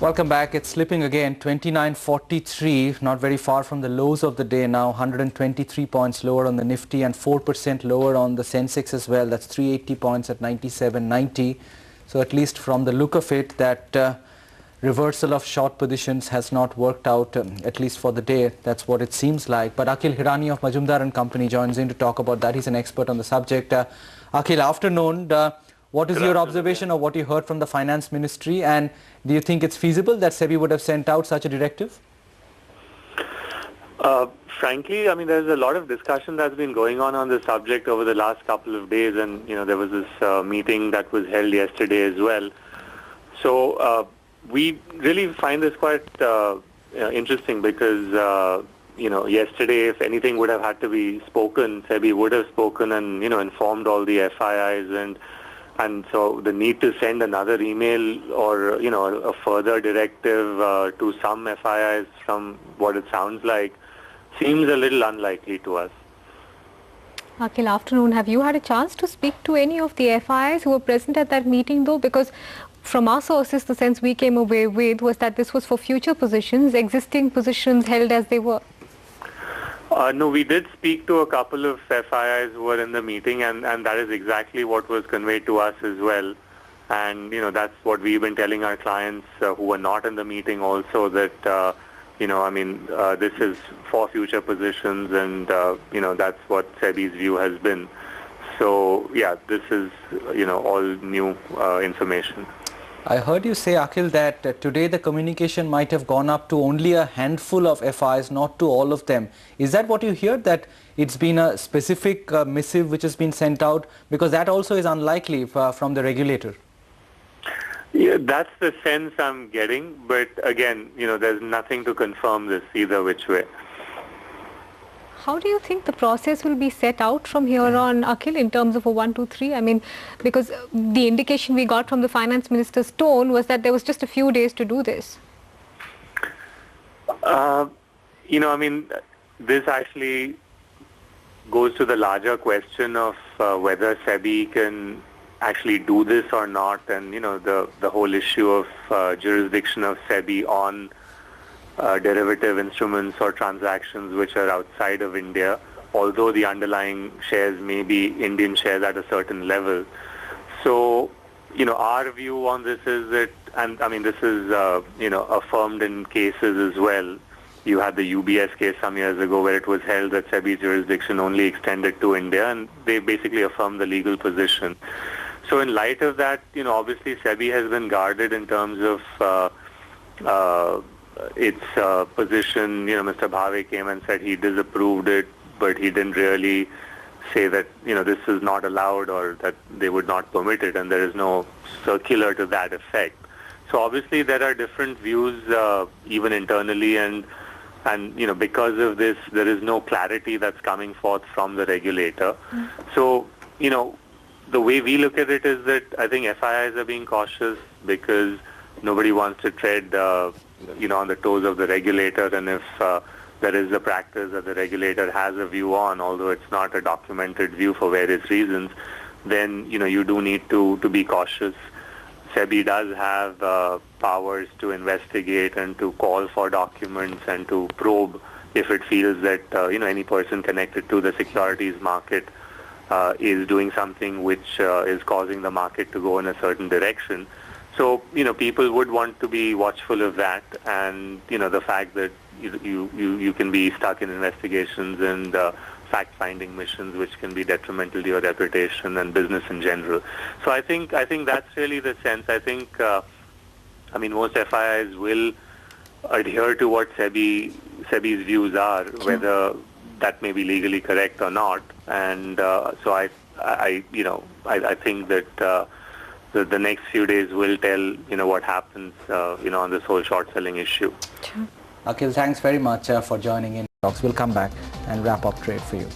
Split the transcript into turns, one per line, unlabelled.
Welcome back. It's slipping again, 29.43, not very far from the lows of the day now, 123 points lower on the Nifty and 4% lower on the Sensex as well. That's 380 points at 97.90. So at least from the look of it, that reversal of short positions has not worked out, at least for the day. That's what it seems like. But Akil Hirani of Majmudar Company joins in to talk about that. He's an expert on the subject. Akil, afternoon. What is your observation of what you heard from the Finance Ministry, and do you think it's feasible that SEBI would have sent out such a directive?
Frankly, I mean, there's a lot of discussion that's been going on the subject over the last couple of days, and there was this meeting that was held yesterday as well. So we really find this quite interesting because yesterday, if anything would have had to be spoken, SEBI would have spoken and informed all the FIIs, and so the need to send another email or a further directive to some FIIs, from what it sounds like, seems a little unlikely to us.
Akil, afternoon. Have you had a chance to speak to any of the FIIs who were present at that meeting though? Because from our sources, the sense we came away with was that this was for future positions, existing positions held as they were.
No, we did speak to a couple of FIIs who were in the meeting, and that is exactly what was conveyed to us as well. And, that's what we've been telling our clients who were not in the meeting also, that, this is for future positions, and, that's what SEBI's view has been. So, yeah, this is, all new information.
I heard you say, Akil, that today the communication might have gone up to only a handful of FIIs, not to all of them. Is that what you hear, that it's been a specific missive which has been sent out? Because that also is unlikely from the regulator.
Yeah, that's the sense I'm getting. But again, there's nothing to confirm this either which way.
How do you think the process will be set out from here on, Akil, in terms of a 1, 2, 3? I mean, because the indication we got from the Finance Minister's tone was that there was just a few days to do this.
This actually goes to the larger question of whether SEBI can actually do this or not, and, the whole issue of jurisdiction of SEBI on derivative instruments or transactions which are outside of India, although the underlying shares may be Indian shares at a certain level. So, our view on this is that, and I mean, this is, affirmed in cases as well. You had the UBS case some years ago where it was held that SEBI jurisdiction only extended to India, and they basically affirmed the legal position. So in light of that, obviously SEBI has been guarded in terms of its position. Mr. Bhave came and said he disapproved it, but he didn't really say that, this is not allowed or that they would not permit it, and there is no circular to that effect. So obviously there are different views even internally, and because of this, there is no clarity that's coming forth from the regulator. So, the way we look at it is that I think FIIs are being cautious because nobody wants to tread on the toes of the regulator, and if there is a practice that the regulator has a view on, although it's not a documented view for various reasons, then you do need to be cautious. SEBI does have powers to investigate and to call for documents and to probe if it feels that any person connected to the securities market is doing something which is causing the market to go in a certain direction. So, people would want to be watchful of that, and, the fact that you can be stuck in investigations and fact-finding missions which can be detrimental to your reputation and business in general. So I think that's really the sense. I think, most FIIs will adhere to what SEBI's views are, whether that may be legally correct or not. And so I think that the next few days will tell, what happens, on this whole short selling issue.
Sure. Akil, thanks very much for joining in. We'll come back and wrap up trade for you.